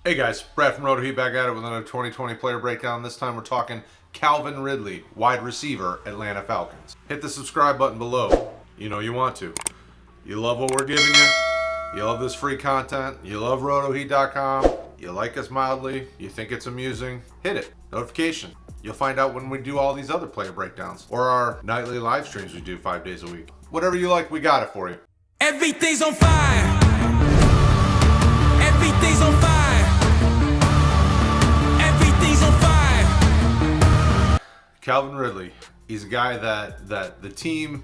Hey guys, Brad from RotoHeat back at it with another 2020 player breakdown. This time we're talking Calvin Ridley, wide receiver, Atlanta Falcons. Hit the subscribe button below. You know you want to. You love what we're giving you. You love this free content. You love RotoHeat.com. You like us mildly. You think it's amusing. Hit it. Notification. You'll find out when we do all these other player breakdowns or our nightly live streams we do 5 days a week. Whatever you like, we got it for you. Everything's on fire. Everything's on fire. Everything's on fire. Calvin Ridley, he's a guy that the team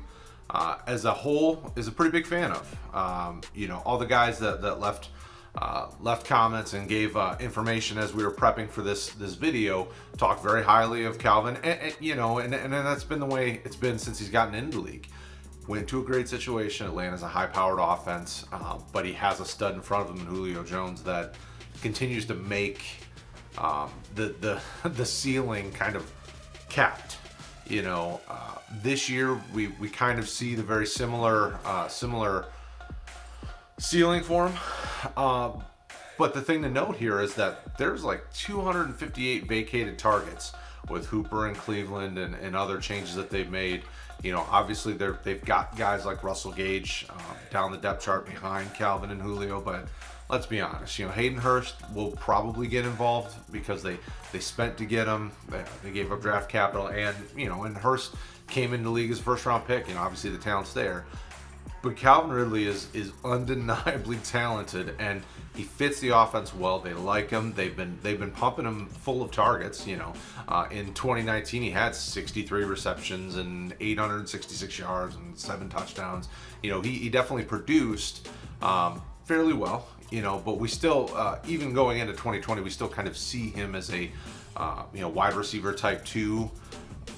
as a whole is a pretty big fan of. All the guys that left comments and gave information as we were prepping for this video talked very highly of Calvin, and that's been the way it's been since he's gotten into the league. Went to a great situation. Atlanta's a high-powered offense, but he has a stud in front of him in Julio Jones that continues to make the ceiling kind of capped. This year we kind of see the very similar ceiling for him. But the thing to note here is that there's like 258 vacated targets with Hooper in Cleveland and other changes that they've made. Obviously they've got guys like Russell Gage down the depth chart behind Calvin and Julio, but let's be honest, Hayden Hurst will probably get involved because they spent to get him. They gave up draft capital, and Hurst came into the league as a first round pick, and obviously the talent's there. But Calvin Ridley is undeniably talented, and he fits the offense well. They like him. They've been pumping him full of targets. In 2019, he had 63 receptions and 866 yards and 7 touchdowns. He definitely produced fairly well. But we still, even going into 2020, we still kind of see him as a wide receiver type 2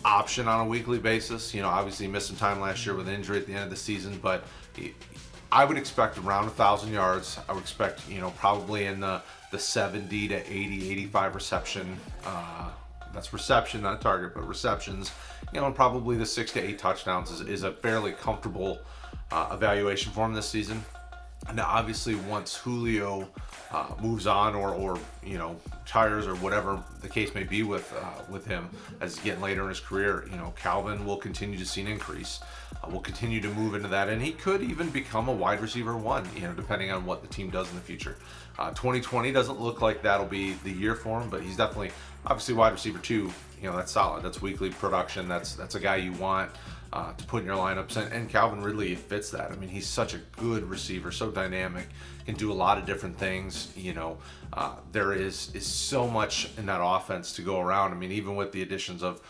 option on a weekly basis. Obviously he missed some time last year with an injury at the end of the season, but I would expect around 1,000 yards. I would expect, probably in the 70 to 80, 85 reception. That's reception, not target, but receptions. And probably the 6 to 8 touchdowns is a fairly comfortable evaluation for him this season. Now, obviously, once Julio moves on or retires or whatever the case may be with him as he's getting later in his career, Calvin will continue to see an increase. Will continue to move into that, and he could even become a wide receiver 1, depending on what the team does in the future. 2020 doesn't look like that'll be the year for him, but he's definitely, obviously, wide receiver 2. That's solid. That's weekly production. That's a guy you want to put in your lineups, and Calvin Ridley fits that. I mean, he's such a good receiver, so dynamic, can do a lot of different things. There is so much in that offense to go around. I mean, even with the additions of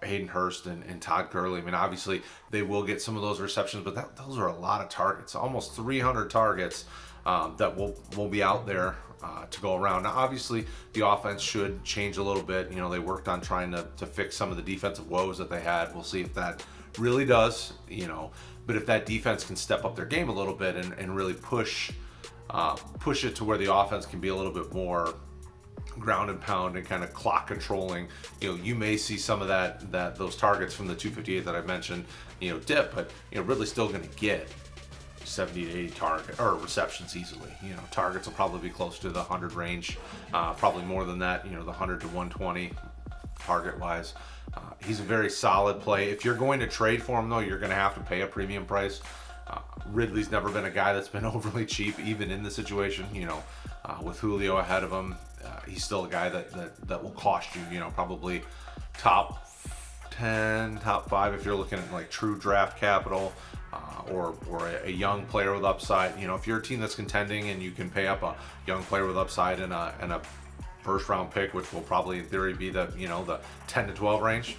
Hayden Hurst and Todd Gurley, I mean, obviously they will get some of those receptions, but those are a lot of targets, almost 300 targets that will be out there to go around. Now, obviously, the offense should change a little bit. They worked on trying to fix some of the defensive woes that they had. We'll see if that really does, but if that defense can step up their game a little bit and really push it to where the offense can be a little bit more ground and pound and kind of clock controlling, you may see some of those targets from the 258 that I mentioned, dip, but Ridley's still going to get 70 to 80 target or receptions easily. Targets will probably be close to the 100 range, probably more than that, the 100 to 120 target wise. He's a very solid play. If you're going to trade for him, though, you're going to have to pay a premium price. Ridley's never been a guy that's been overly cheap, even in the situation. With Julio ahead of him, he's still a guy that will cost you. Probably top 10, top 5 if you're looking at like true draft capital, or a young player with upside. If you're a team that's contending and you can pay up a young player with upside and a first round pick, which will probably in theory be the 10 to 12 range,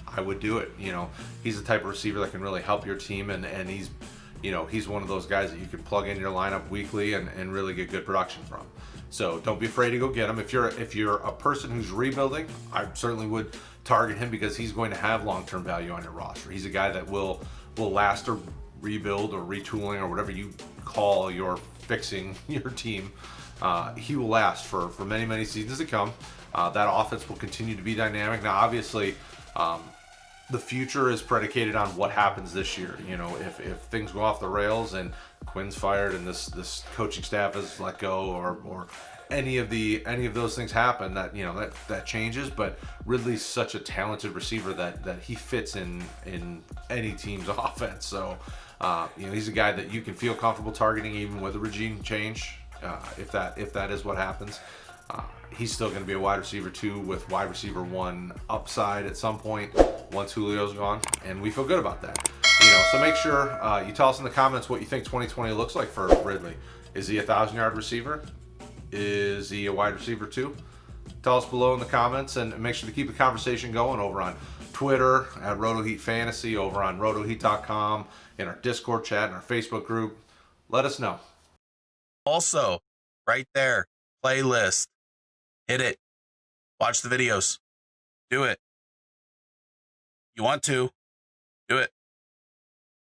I would do it. He's the type of receiver that can really help your team, and he's one of those guys that you can plug in your lineup weekly and really get good production from. So don't be afraid to go get him. If you're a person who's rebuilding, I certainly would target him because he's going to have long-term value on your roster. He's a guy that will last a rebuild or retooling or whatever you call your fixing your team. He will last for many, many seasons to come. That offense will continue to be dynamic. Now, obviously, the future is predicated on what happens this year. You know, if things go off the rails and Quinn's fired and this coaching staff is let go, or any of those things happen, that that changes. But Ridley's such a talented receiver that he fits in any team's offense. So he's a guy that you can feel comfortable targeting even with a regime change, if that is what happens. He's still going to be a wide receiver 2 with wide receiver 1 upside at some point once Julio's gone, and we feel good about that. So make sure you tell us in the comments what you think 2020 looks like for Ridley. Is he a 1,000-yard receiver? Is he a wide receiver 2? Tell us below in the comments, and make sure to keep the conversation going over on Twitter at RotoHeat Fantasy, over on RotoHeat.com, in our Discord chat, in our Facebook group. Let us know. Also, right there, playlist. Hit it. Watch the videos. Do it. You want to. Do it.